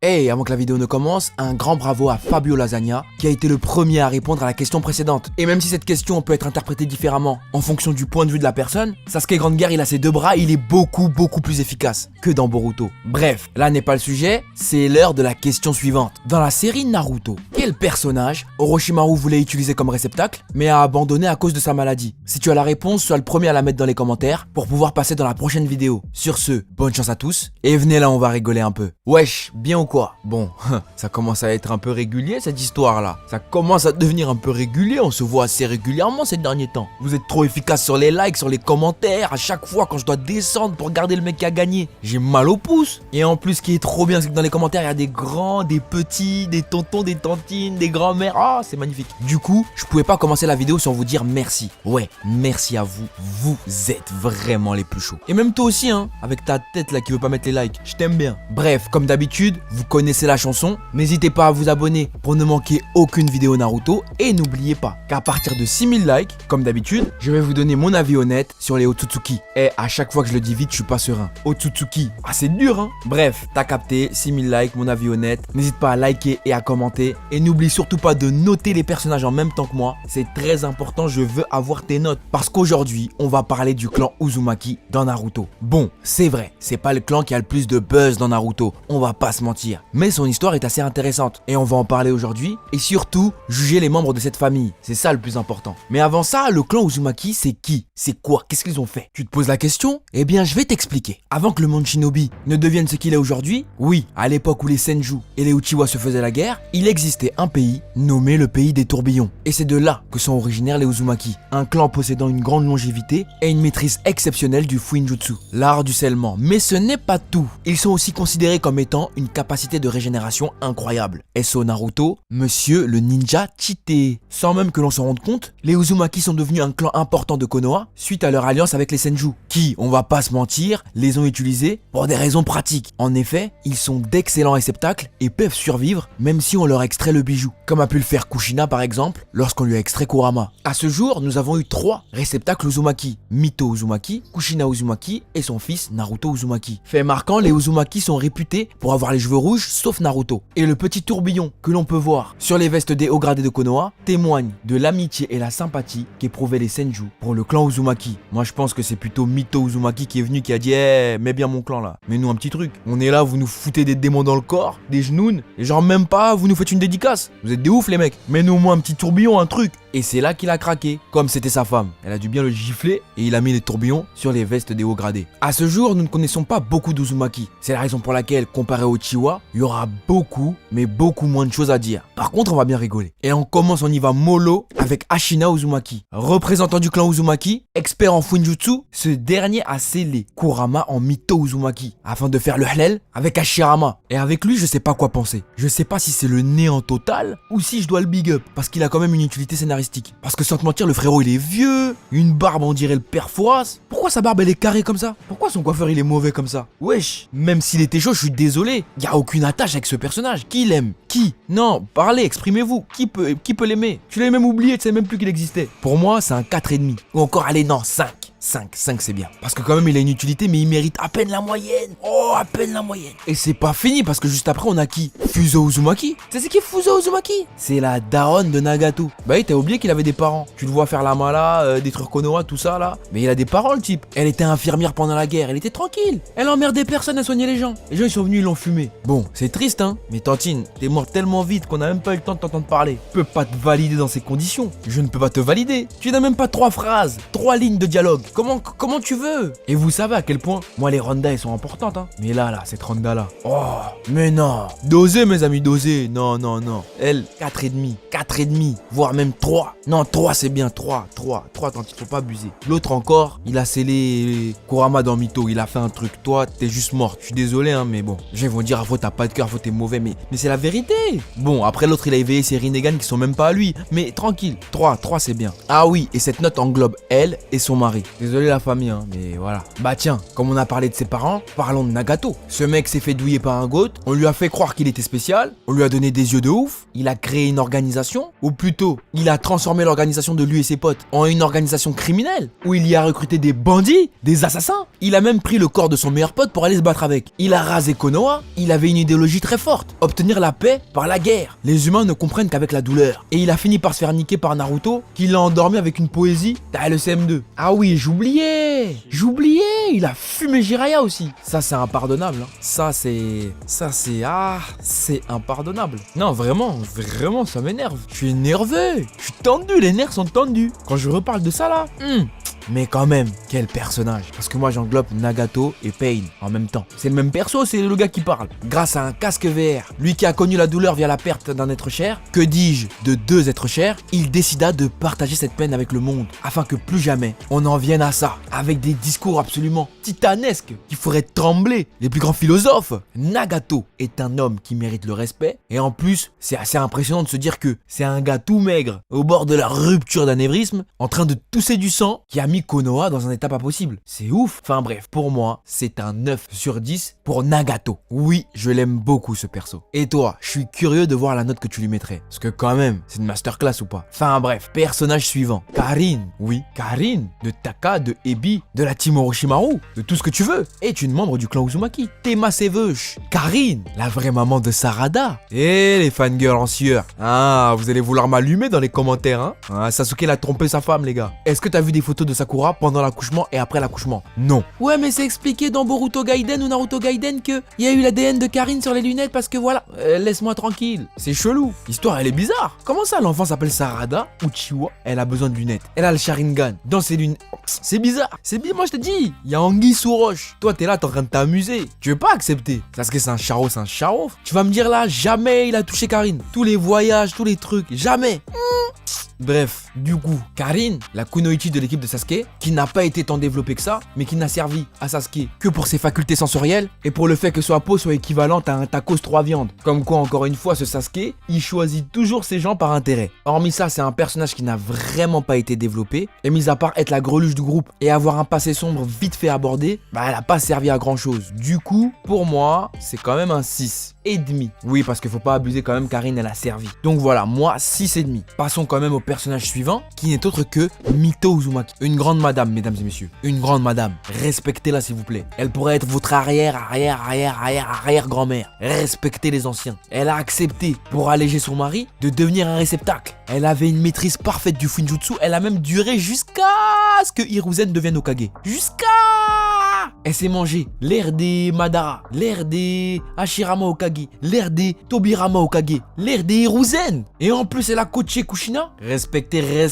Hey, avant que la vidéo ne commence, un grand bravo à Fabio Lasagna qui a été le premier à répondre à la question précédente. Et même si cette question peut être interprétée différemment en fonction du point de vue de la personne, Sasuke Grande Guerre il a ses deux bras, il est beaucoup plus efficace que dans Boruto. Bref, là n'est pas le sujet, c'est l'heure de la question suivante. Dans la série Naruto, quel personnage Orochimaru voulait utiliser comme réceptacle mais a abandonné à cause de sa maladie? Si tu as la réponse, sois le premier à la mettre dans les commentaires pour pouvoir passer dans la prochaine vidéo. Sur ce, bonne chance à tous et venez là on va rigoler un peu. Wesh, bien ou quoi? Bon, ça commence à être un peu régulier cette histoire là. Ça commence à devenir un peu régulier, on se voit assez régulièrement ces derniers temps. Vous êtes trop efficace sur les likes, sur les commentaires, à chaque fois quand je dois descendre pour regarder le mec qui a gagné, j'ai mal au pouce. Et en plus ce qui est trop bien c'est que dans les commentaires il y a des grands, des petits, des tontons, des tantines, des grands-mères, ah c'est magnifique. Du coup, je pouvais pas commencer la vidéo sans vous dire merci. Ouais, merci à vous, vous êtes vraiment les plus chauds. Et même toi aussi hein, avec ta tête là qui veut pas mettre les likes, je t'aime bien. Bref, comme d'habitude, vous connaissez la chanson, n'hésitez pas à vous abonner pour ne manquer aucune vidéo Naruto et n'oubliez pas qu'à partir de 6000 likes, comme d'habitude, je vais vous donner mon avis honnête sur les Otsutsuki. Et à chaque fois que je le dis vite, je suis pas serein. Otsutsuki, ah c'est dur hein. Bref, t'as capté, 6000 likes, mon avis honnête, n'hésite pas à liker et à commenter et n'oublie surtout pas de noter les personnages en même temps que moi, c'est très important, je veux avoir tes notes parce qu'aujourd'hui, on va parler du clan Uzumaki dans Naruto. Bon, c'est vrai, c'est pas le clan qui a le plus de buzz dans Naruto, on va pas se mentir. Mais son histoire est assez intéressante et on va en parler aujourd'hui et surtout juger les membres de cette famille, c'est ça le plus important. Mais avant ça, le clan Uzumaki c'est qui? C'est quoi? Qu'est-ce qu'ils ont fait? Tu te poses la question? Eh bien je vais t'expliquer. Avant que le monde shinobi ne devienne ce qu'il est aujourd'hui, oui, à l'époque où les Senju et les Uchiwa se faisaient la guerre, il existait un pays nommé le pays des tourbillons. Et c'est de là que sont originaires les Uzumaki, un clan possédant une grande longévité et une maîtrise exceptionnelle du Fuinjutsu, l'art du scellement. Mais ce n'est pas tout, ils sont aussi considérés comme étant une capacité de régénération incroyable. SO Naruto, monsieur le ninja cheaté. Sans même que l'on se rende compte, les Uzumaki sont devenus un clan important de Konoha suite à leur alliance avec les Senju, qui, on va pas se mentir, les ont utilisés pour des raisons pratiques. En effet, ils sont d'excellents réceptacles et peuvent survivre même si on leur extrait le bijou, comme a pu le faire Kushina par exemple, lorsqu'on lui a extrait Kurama. À ce jour, nous avons eu 3 réceptacles Uzumaki, Mito Uzumaki, Kushina Uzumaki et son fils Naruto Uzumaki. Fait marquant, les Uzumaki sont réputés pour avoir les cheveux rouges sauf Naruto. Et le petit tourbillon que l'on peut voir sur les vestes des hauts gradés de Konoha témoigne de l'amitié et la sympathie qu'éprouvaient les Senju pour le clan Uzumaki. Moi je pense que c'est plutôt Mito Uzumaki qui est venu qui a dit mets bien mon clan là, mets-nous un petit truc. On est là, vous nous foutez des démons dans le corps, des genoux, et genre même pas, vous nous faites une dédicace. Vous êtes des ouf les mecs, mets-nous au moins un petit tourbillon, un truc. Et c'est là qu'il a craqué, comme c'était sa femme. Elle a dû bien le gifler et il a mis les tourbillons sur les vestes des hauts gradés. À ce jour, nous ne connaissons pas beaucoup d'Uzumaki. C'est la raison pour laquelle, comparé au Uchiwa, il y aura beaucoup moins de choses à dire. Par contre, on va bien rigoler. Et on commence, on y va mollo avec Ashina Uzumaki. Représentant du clan Uzumaki, expert en Fuinjutsu, ce dernier a scellé Kurama en Mito Uzumaki afin de faire le halal avec Hashirama. Et avec lui, je sais pas quoi penser. Je sais pas si c'est le néant total ou si je dois le big up parce qu'il a quand même une utilité scénaristique. Parce que sans te mentir, le frérot il est vieux, une barbe on dirait le père Fouras. Pourquoi sa barbe elle est carrée comme ça? Pourquoi son coiffeur il est mauvais comme ça? Wesh, même s'il était chaud, je suis désolé, y a aucune attache avec ce personnage. Qui l'aime? Qui? Non, parlez, exprimez-vous. Qui peut l'aimer? Tu l'as même oublié, tu sais même plus qu'il existait. Pour moi, c'est un 4,5. Ou encore, allez, non, 5 c'est bien. Parce que quand même il a une utilité mais il mérite à peine la moyenne. Oh, à peine la moyenne. Et c'est pas fini parce que juste après on a qui? Fuzo Uzumaki. C'est qui Fuzo Uzumaki? C'est la daronne de Nagato. Bah oui, t'as oublié qu'il avait des parents. Tu le vois faire la mala, détruire Konoha, tout ça là. Mais il a des parents le type. Elle était infirmière pendant la guerre, elle était tranquille. Elle emmerdait personne à soigner les gens. Les gens ils sont venus, ils l'ont fumé. Bon, c'est triste hein. Mais Tantine, t'es morte tellement vite qu'on a même pas eu le temps de t'entendre parler. Je peux pas te valider dans ces conditions. Je ne peux pas te valider. Tu n'as même pas 3 phrases, 3 lignes de dialogue. Comment tu veux? Et vous savez à quel point, moi les rondas elles sont importantes hein. Mais là, cette ronda là. Oh, mais non. Dosez mes amis, dosez. Non. Elle, 4,5, voire même 3. Non, 3 c'est bien, 3, tant il faut pas abuser. L'autre encore, il a scellé Kurama dans Mito, il a fait un truc. Toi, t'es juste mort. Je suis désolé hein, mais bon. Les gens vont dire, faut t'as pas de cœur, faut t'es mauvais, mais c'est la vérité. Bon, après l'autre il a éveillé ses Rinnegan qui sont même pas à lui. Mais tranquille, 3 c'est bien. Ah oui, et cette note englobe elle et son mari. Désolé la famille hein, mais voilà. Bah tiens, comme on a parlé de ses parents, parlons de Nagato. Ce mec s'est fait douiller par un goat, on lui a fait croire qu'il était spécial spécial, on lui a donné des yeux de ouf, il a créé une organisation, ou plutôt, il a transformé l'organisation de lui et ses potes en une organisation criminelle, où il y a recruté des bandits, des assassins. Il a même pris le corps de son meilleur pote pour aller se battre avec. Il a rasé Konoha, il avait une idéologie très forte, obtenir la paix par la guerre. Les humains ne comprennent qu'avec la douleur. Et il a fini par se faire niquer par Naruto, qui l'a endormi avec une poésie. T'as le CM2. Ah oui, j'oubliais, il a fumé Jiraiya aussi. Ça c'est impardonnable, hein. C'est impardonnable. Non, vraiment, ça m'énerve. Je suis énervé, je suis tendu, les nerfs sont tendus. Quand je reparle de ça là, mais quand même, quel personnage. Parce que moi j'englobe Nagato et Pain en même temps. C'est le même perso, c'est le gars qui parle. Grâce à un casque VR, lui qui a connu la douleur via la perte d'un être cher, que dis-je, de 2 êtres chers, il décida de partager cette peine avec le monde, afin que plus jamais on en vienne à ça, avec des discours absolument titanesques qui feraient trembler les plus grands philosophes. Nagato est un homme qui mérite le respect, et en plus, c'est assez impressionnant de se dire que c'est un gars tout maigre, au bord de la rupture d'anévrisme, en train de tousser du sang, qui a mis Konoha dans un état pas possible. C'est ouf. Enfin bref, pour moi, c'est un 9 sur 10 pour Nagato. Oui, je l'aime beaucoup ce perso. Et toi, je suis curieux de voir la note que tu lui mettrais. Parce que quand même, c'est une masterclass ou pas. Enfin bref, personnage suivant. Karin. Oui, Karin. De Taka, de Ebi, de la team Orochimaru, de tout ce que tu veux. Est une membre du clan Uzumaki. Tema Seveuch. Karin, la vraie maman de Sarada. Et les fangirls en sueur. Ah, vous allez vouloir m'allumer dans les commentaires, hein. Ah, Sasuke l'a trompé sa femme, les gars. Est-ce que t'as vu des photos de Sakura pendant l'accouchement et après l'accouchement? Non. Ouais, mais c'est expliqué dans Boruto Gaiden ou Naruto Gaiden que il y a eu l'ADN de Karin sur les lunettes parce que voilà. Laisse-moi tranquille. C'est chelou. L'histoire, elle est bizarre. Comment ça, l'enfant s'appelle Sarada Uchiwa? Elle a besoin de lunettes. Elle a le Sharingan dans ses lunettes. C'est bizarre. C'est bizarre, moi je te dis. Il y a anguille sous roche. Toi, t'es là, t'es en train de t'amuser. Tu veux pas accepter? Parce que c'est un charo, c'est un charo. Tu vas me dire là, jamais il a touché Karin. Tous les voyages, tous les trucs, jamais. Bref, du coup, Karin, la kunoichi de l'équipe de Sasuke, qui n'a pas été tant développée que ça, mais qui n'a servi à Sasuke que pour ses facultés sensorielles et pour le fait que sa peau soit équivalente à un tacos 3 viandes. Comme quoi, encore une fois, ce Sasuke, il choisit toujours ses gens par intérêt. Hormis ça, c'est un personnage qui n'a vraiment pas été développé, et mis à part être la greluche du groupe et avoir un passé sombre vite fait abordé, elle a pas servi à grand chose. Du coup, pour moi, c'est quand même un 6,5. Oui, parce qu'il faut pas abuser quand même, Karin, elle a servi. Donc voilà, moi, 6,5. Passons quand même au personnage suivant, qui n'est autre que Mito Uzumaki. Une grande madame, mesdames et messieurs. Une grande madame. Respectez-la, s'il vous plaît. Elle pourrait être votre arrière-grand-mère. Respectez les anciens. Elle a accepté, pour alléger son mari, de devenir un réceptacle. Elle avait une maîtrise parfaite du Finjutsu. Elle a même duré jusqu'à ce que Hiruzen devienne Hokage. Elle s'est mangée l'air des Madara, l'air des Hashirama Hokage, l'air des Tobirama Hokage, l'air des Hiruzen. Et en plus, elle a coaché Kushina. Respectez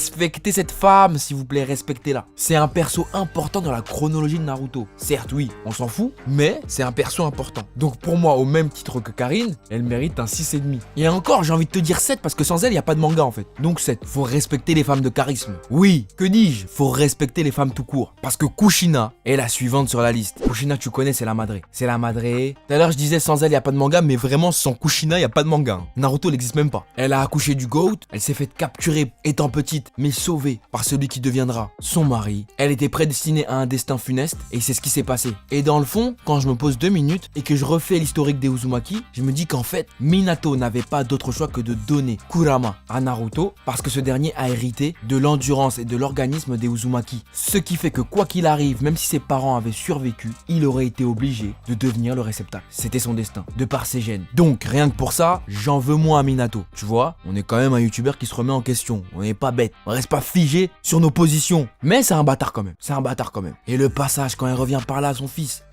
cette femme, s'il vous plaît, respectez-la. C'est un perso important dans la chronologie de Naruto. Certes, oui, on s'en fout, mais c'est un perso important. Donc pour moi, au même titre que Karin, elle mérite un 6,5. Et encore, j'ai envie de te dire 7 parce que sans elle, il n'y a pas de manga en fait. Donc 7. Faut respecter les femmes de charisme. Oui, que dis-je? Faut respecter les femmes tout court. Parce que Kushina est la suivante sur la liste. Kushina, tu connais, c'est la madré. C'est la madré. Tout à l'heure, je disais sans elle, il n'y a pas de manga, mais vraiment, sans Kushina, il n'y a pas de manga. Naruto n'existe même pas. Elle a accouché du GOAT, elle s'est fait capturer étant petite, mais sauvée par celui qui deviendra son mari. Elle était prédestinée à un destin funeste, et c'est ce qui s'est passé. Et dans le fond, quand je me pose 2 minutes, et que je refais l'historique des Uzumaki, je me dis qu'en fait, Minato n'avait pas d'autre choix que de donner Kurama à Naruto, parce que ce dernier a hérité de l'endurance et de l'organisme des Uzumaki. Ce qui fait que quoi qu'il arrive, même si ses parents avaient survécu, il aurait été obligé de devenir le réceptacle. C'était son destin, de par ses gènes. Donc, rien que pour ça, j'en veux moins à Minato. Tu vois, on est quand même un youtubeur qui se remet en question. On n'est pas bête. On reste pas figé sur nos positions. Mais c'est un bâtard quand même. C'est un bâtard quand même. Et le passage, quand il revient par là à son fils.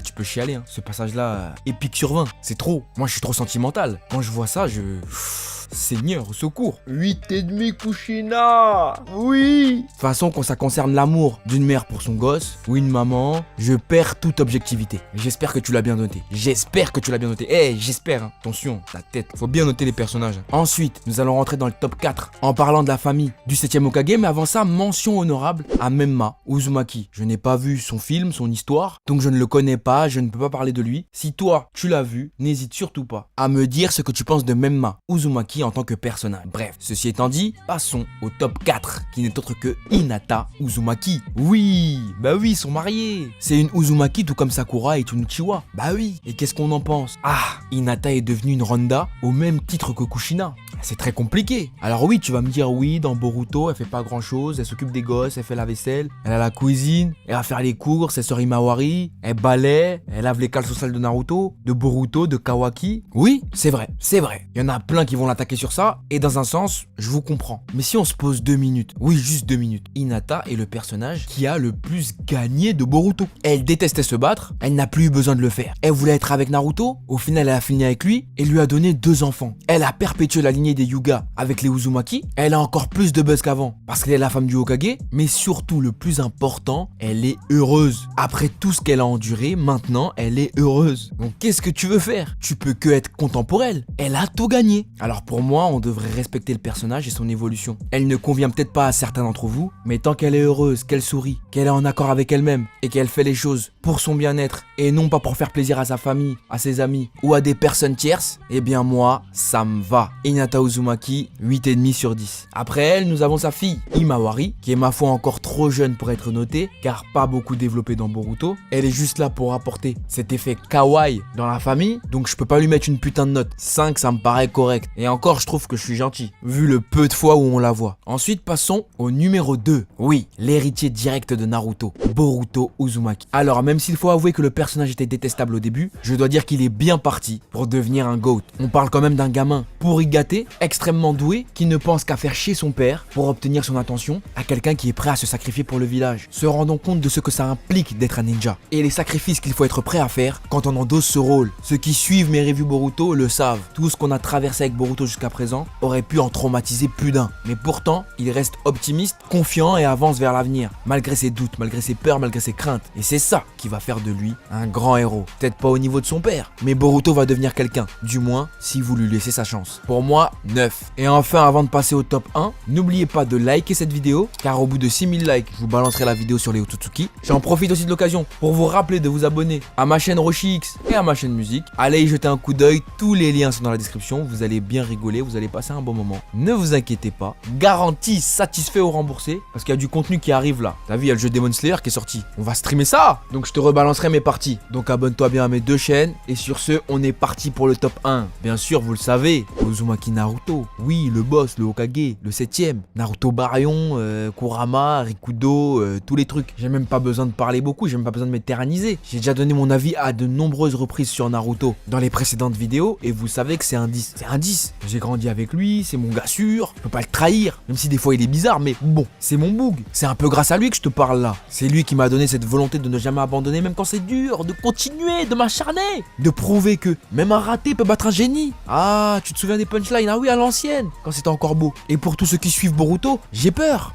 Tu peux chialer, hein. Ce passage-là, épique sur 20. C'est trop. Moi, je suis trop sentimental. Quand je vois ça, Seigneur, au secours. 8,5 Kushina. Oui. De toute façon, quand ça concerne l'amour d'une mère pour son gosse ou une maman, je perds toute objectivité. J'espère que tu l'as bien noté. J'espère, hein. Attention, la tête. Faut bien noter les personnages. Ensuite, nous allons rentrer dans le top 4 en parlant de la famille du 7ème Hokage, mais avant ça, mention honorable à Menma Uzumaki. Je n'ai pas vu son film, son histoire, donc je ne le connais pas, je ne peux pas parler de lui. Si toi, tu l'as vu, n'hésite surtout pas à me dire ce que tu penses de Menma Uzumaki Uzumaki en tant que personnage. Bref, ceci étant dit, passons au top 4, qui n'est autre que Hinata Uzumaki. Oui, bah oui, ils sont mariés. C'est une Uzumaki tout comme Sakura est une Uchiwa. Bah oui, et qu'est-ce qu'on en pense? Ah, Hinata est devenue une Ronda au même titre que Kushina. C'est très compliqué. Alors oui, tu vas me dire oui, dans Boruto, elle fait pas grand chose, elle s'occupe des gosses, elle fait la vaisselle, elle a la cuisine, elle va faire les courses, elle sort Himawari, elle balaie, elle lave les cales sociales de Naruto, de Boruto, de Kawaki. Oui, c'est vrai, c'est vrai. Il y en a plein qui vont l'attaquer sur ça, et dans un sens, je vous comprends. Mais si on se pose 2 minutes, oui, juste 2 minutes, Hinata est le personnage qui a le plus gagné de Boruto. Elle détestait se battre, elle n'a plus eu besoin de le faire. Elle voulait être avec Naruto, au final elle a fini avec lui, et lui a donné 2 enfants. Elle a perpétué la lignée des Hyuga avec les Uzumaki, elle a encore plus de buzz qu'avant parce qu'elle est la femme du Hokage, mais surtout le plus important, elle est heureuse. Après tout ce qu'elle a enduré, maintenant elle est heureuse. Donc qu'est-ce que tu veux faire? Tu peux que être content pour elle. Elle a tout gagné. Alors pour moi, on devrait respecter le personnage et son évolution. Elle ne convient peut-être pas à certains d'entre vous, mais tant qu'elle est heureuse, qu'elle sourit, qu'elle est en accord avec elle-même et qu'elle fait les choses pour son bien-être et non pas pour faire plaisir à sa famille, à ses amis ou à des personnes tierces, eh bien moi, ça me va. Hinata Uzumaki, 8,5 sur 10. Après elle, nous avons sa fille, Himawari, qui est ma foi encore trop jeune pour être notée, car pas beaucoup développée dans Boruto. Elle est juste là pour apporter cet effet kawaii dans la famille, donc je peux pas lui mettre une putain de note. 5, ça me paraît correct. Et encore, je trouve que je suis gentil, vu le peu de fois où on la voit. Ensuite, passons au numéro 2. Oui, l'héritier direct de Naruto, Boruto Uzumaki. Alors, même s'il faut avouer que le personnage était détestable au début, je dois dire qu'il est bien parti pour devenir un GOAT. On parle quand même d'un gamin pourri gâté, extrêmement doué, qui ne pense qu'à faire chier son père pour obtenir son attention, à quelqu'un qui est prêt à se sacrifier pour le village, se rendant compte de ce que ça implique d'être un ninja, et les sacrifices qu'il faut être prêt à faire quand on endosse ce rôle. Ceux qui suivent mes reviews Boruto le savent, tout ce qu'on a traversé avec Boruto jusqu'à présent aurait pu en traumatiser plus d'un, mais pourtant, il reste optimiste, confiant et avance vers l'avenir, malgré ses doutes, malgré ses peurs, malgré ses craintes, et c'est ça qui va faire de lui un grand héros. Peut-être pas au niveau de son père, mais Boruto va devenir quelqu'un, du moins si vous lui laissez sa chance. Pour moi, 9. Et enfin, avant de passer au top 1, n'oubliez pas de liker cette vidéo, car au bout de 6000 likes, je vous balancerai la vidéo sur les Otsutsuki. J'en profite aussi de l'occasion pour vous rappeler de vous abonner à ma chaîne Roshi X et à ma chaîne musique. Allez y jeter un coup d'œil, tous les liens sont dans la description, vous allez bien rigoler, vous allez passer un bon moment. Ne vous inquiétez pas, garantie satisfait ou remboursé, parce qu'il y a du contenu qui arrive là. T'as vu, il y a le jeu Demon Slayer qui est sorti. On va streamer ça, donc je te rebalancerai mes parties. Donc abonne-toi bien à mes 2 chaînes, et sur ce, on est parti pour le top 1. Bien sûr, vous le savez, Uzumaki Naruto, oui, le boss, le Hokage, le 7ème, Naruto Baryon, Kurama, Rikudo, tous les trucs. J'ai même pas besoin de parler beaucoup, j'ai même pas besoin de m'éterniser. J'ai déjà donné mon avis à de nombreuses reprises sur Naruto dans les précédentes vidéos, et vous savez que c'est un 10. C'est un 10. J'ai grandi avec lui, c'est mon gars sûr, je peux pas le trahir, même si des fois il est bizarre, mais bon, c'est mon boug. C'est un peu grâce à lui que je te parle là. C'est lui qui m'a donné cette volonté de ne jamais abandonner, même quand c'est dur, de continuer, de m'acharner, de prouver que même un raté peut battre un génie. Ah, tu te souviens des punchlines? Ah oui, à l'ancienne, quand c'était encore beau. Et pour tous ceux qui suivent Boruto, j'ai peur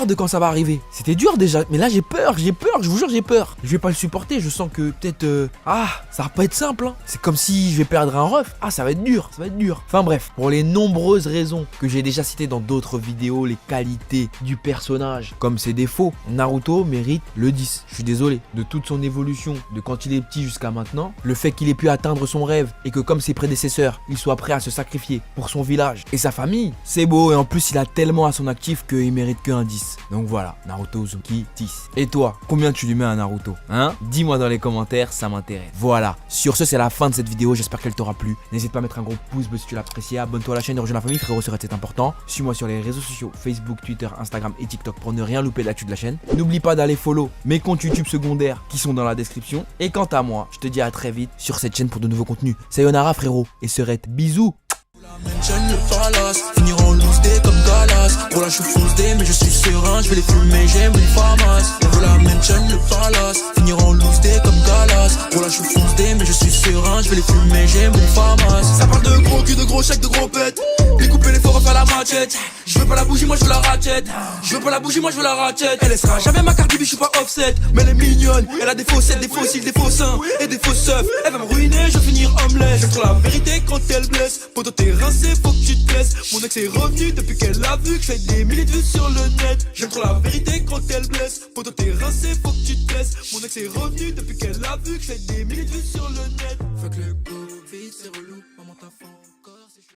de quand ça va arriver. C'était dur déjà, mais là j'ai peur, je vous jure j'ai peur. Je vais pas le supporter, je sens que peut-être ça va pas être simple hein. C'est comme si je vais perdre un ref. Ah, ça va être dur, ça va être dur. Enfin bref, pour les nombreuses raisons que j'ai déjà citées dans d'autres vidéos, les qualités du personnage comme ses défauts, Naruto mérite le 10. Je suis désolé, de toute son évolution, de quand il est petit jusqu'à maintenant, le fait qu'il ait pu atteindre son rêve et que comme ses prédécesseurs, il soit prêt à se sacrifier pour son village et sa famille, c'est beau, et en plus il a tellement à son actif qu'il mérite que un 10. Donc voilà, Naruto Uzumaki 10. Et toi, combien tu lui mets à Naruto hein? Dis-moi dans les commentaires, ça m'intéresse. Voilà, sur ce c'est la fin de cette vidéo, j'espère qu'elle t'aura plu. N'hésite pas à mettre un gros pouce bleu si tu l'as apprécié, abonne-toi à la chaîne et rejoins la famille frérot, c'est important. Suis-moi sur les réseaux sociaux, Facebook, Twitter, Instagram et TikTok pour ne rien louper l'actu de la chaîne. N'oublie pas d'aller follow mes comptes YouTube secondaires qui sont dans la description. Et quant à moi, je te dis à très vite sur cette chaîne pour de nouveaux contenus. Sayonara frérot, et serette, bisous. Le palace, finiront loose day comme Dallas. Pour la chou fonce day, mais je suis serein, je vais les fumer, j'aime les famas. On veut la mention, le palace, finiront loose day comme Dallas. Pour la chou fonce day, mais je suis serein, je vais les fumer, j'aime les famas. Ça parle de gros cul, de gros chèques, de gros pètes. Découper les forts, refaire la machette. Je veux pas la bougie, moi je veux la ratchet. Je veux pas la bougie, moi je veux la ratchet. Elle sera jamais ma Cardi B, je suis pas offset. Mais elle est mignonne, elle a des faussettes, des fossiles, des faux seins et des faux seufs. Elle va me ruiner, je vais finir homeless. J'aime trop la vérité quand elle blesse. Poto t'es rincé, faut que tu te laisses. Mon ex est revenu depuis qu'elle a vu que je fais des milliers de vues sur le net. J'aime trop la vérité quand elle blesse. Poto t'es rincé, faut que tu te laisses. Mon ex est revenu depuis qu'elle a vu que je fais des milliers de vues sur le net. Fuck le Covid, c'est relou, maman ta faim.